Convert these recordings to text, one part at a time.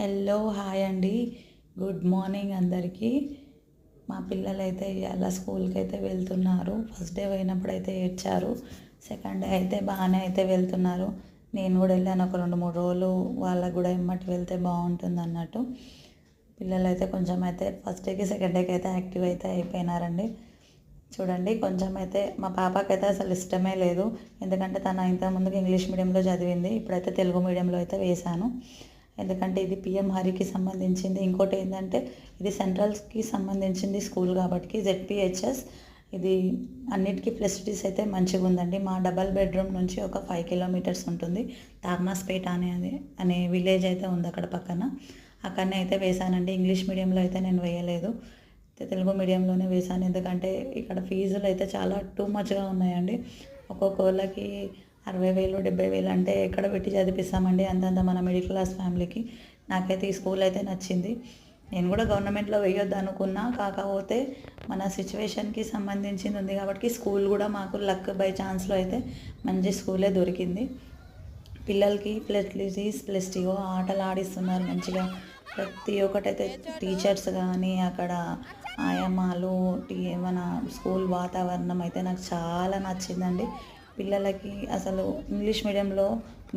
Hello hi అండి. Good morning అందరికీ. మా పిల్లలైతే ఇవాళ స్కూల్కి అయితే వెళ్తున్నారు. ఫస్ట్ డే పోయినప్పుడు ఏడ్చారు. సెకండ్ డే అయితే బాగానే అయితే వెళ్తున్నారు. నేను కూడా వెళ్ళాను ఒక 2-3 రోజులు. వాళ్ళకు కూడా ఎమ్మటి వెళ్తే బాగుంటుంది అన్నట్టు. పిల్లలైతే కొంచెం అయితే ఫస్ట్ డేకి సెకండ్ డేకి అయితే యాక్టివ్ అయితే అయిపోయినారండి. చూడండి, కొంచెం అయితే మా పాపకైతే అసలు ఇష్టమే లేదు. ఎందుకంటే తను ఇంతకుముందుకు ఇంగ్లీష్ మీడియంలో చదివింది. ఇప్పుడైతే తెలుగు మీడియంలో అయితే వేశాను. ఎందుకంటే ఇది పిఎం హరికి సంబంధించింది. ఇంకోటి ఏంటంటే ఇది సెంట్రల్కి సంబంధించింది స్కూల్ కాబట్టి జెడ్పిహెచ్ఎస్. ఇది అన్నిటికీ ఫెసిలిటీస్ అయితే మంచిగా ఉందండి. మా డబల్ బెడ్రూమ్ నుంచి ఒక 5 కిలోమీటర్స్ ఉంటుంది. తార్నాస్పేట అనే విలేజ్ అయితే ఉంది అక్కడ పక్కన. అక్కడనే అయితే వేశానండి. ఇంగ్లీష్ మీడియంలో అయితే నేను వేయలేదు, తెలుగు మీడియంలోనే వేశాను. ఎందుకంటే ఇక్కడ ఫీజులు అయితే చాలా టూ మచ్గా ఉన్నాయండి. ఒక్కొక్కళ్ళకి 60,000 70,000 అంటే ఎక్కడ పెట్టి చదివిస్తామండి అంతంత మన మిడిల్ క్లాస్ ఫ్యామిలీకి. నాకైతే ఈ స్కూల్ అయితే నచ్చింది. నేను కూడా గవర్నమెంట్లో వేయొద్దు అనుకున్నా, కాకపోతే మన సిచ్యువేషన్కి సంబంధించింది ఉంది కాబట్టి స్కూల్ కూడా మాకు లక్ బై ఛాన్స్లో అయితే మంచి స్కూలే దొరికింది. పిల్లలకి ప్లస్ ఆటలు ఆడిస్తున్నారు మంచిగా. ప్రతి ఒక్కటైతే టీచర్స్ కానీ అక్కడ ఆయామాలు మన స్కూల్ వాతావరణం అయితే నాకు చాలా నచ్చిందండి. పిల్లలకి అసలు ఇంగ్లీష్ మీడియంలో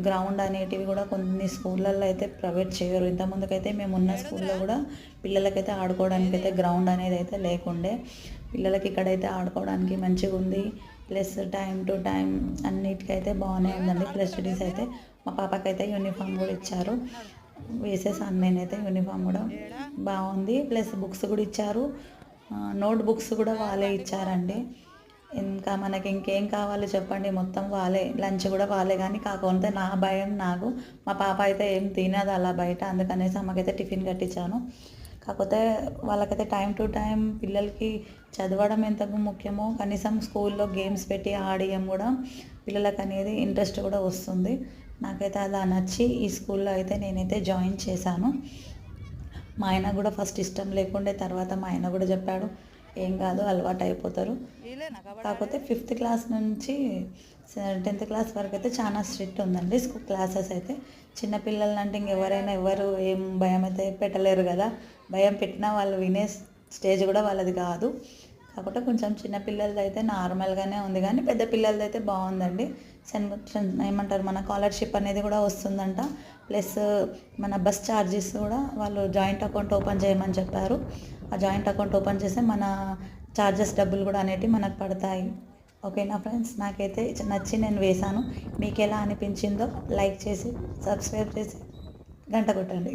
గ్రౌండ్ అనేటివి కూడా కొన్ని స్కూళ్ళల్లో అయితే ప్రొవైడ్ చేయరు. ఇంతకుముందుకైతే మేము ఉన్న స్కూల్లో కూడా పిల్లలకైతే ఆడుకోవడానికి అయితే గ్రౌండ్ అనేది అయితే లేకుండే. పిల్లలకి ఇక్కడైతే ఆడుకోవడానికి మంచిగా ఉంది. ప్లస్ టైం టు టైం అన్నిటికైతే బాగానే ఉందండి. ఫెసిలిటీస్ అయితే మా పాపకైతే యూనిఫామ్ కూడా ఇచ్చారు, వేసేసాను నేనైతే. యూనిఫామ్ కూడా బాగుంది. ప్లస్ బుక్స్ కూడా ఇచ్చారు, నోట్ బుక్స్ కూడా వాళ్ళే ఇచ్చారండి. ఇంకా మనకి ఇంకేం కావాలి చెప్పండి, మొత్తం వాళ్ళే. లంచ్ కూడా వాళ్ళే. కానీ కాకపోతే నా భయం నాకు, మా పాప అయితే ఏం తినదు అలా బయట, అందుకనేసి అమ్మకైతే టిఫిన్ కట్టించాను. కాకపోతే వాళ్ళకైతే టైం టు టైం పిల్లలకి చదవడం ఎంత ముఖ్యమో కనీసం స్కూల్లో గేమ్స్ పెట్టి ఆడియం కూడా పిల్లలకు అనేది ఇంట్రెస్ట్ కూడా వస్తుంది. నాకైతే అలా నచ్చి ఈ స్కూల్లో అయితే నేనైతే జాయిన్ చేశాను. మా ఆయన కూడా ఫస్ట్ ఇష్టం లేకుండే, తర్వాత మా ఆయన కూడా చెప్పాడు ఏం కాదు అలవాటు అయిపోతారు. కాకపోతే 5th క్లాస్ నుంచి 10th క్లాస్ వరకు అయితే చాలా స్ట్రిక్ట్ ఉందండి స్కూల్ క్లాసెస్ అయితే. చిన్నపిల్లలు అంటే ఎవరు ఏం భయం అయితే పెట్టలేరు కదా. భయం పెట్టినా వాళ్ళు వినే స్టేజ్ కూడా వాళ్ళది కాదు. కాకపోతే కొంచెం చిన్నపిల్లలది అయితే నార్మల్గానే ఉంది, కానీ పెద్ద పిల్లలది అయితే బాగుందండి. ఏమంటారు, మన స్కాలర్షిప్ అనేది కూడా వస్తుందంట. ప్లస్ మన బస్ ఛార్జెస్ కూడా వాళ్ళు జాయింట్ అకౌంట్ ఓపెన్ చేయమని చెప్పారు. ఆ జాయింట్ అకౌంట్ ఓపెన్ చేస్తే మన ఛార్జెస్ డబ్బులు కూడా అనేటివి మనకు పడతాయి. ఓకేనా ఫ్రెండ్స్, నాకైతే నచ్చి నేను వేశాను. మీకు ఎలా అనిపించిందో లైక్ చేసి సబ్స్క్రైబ్ చేసి గంట కొట్టండి.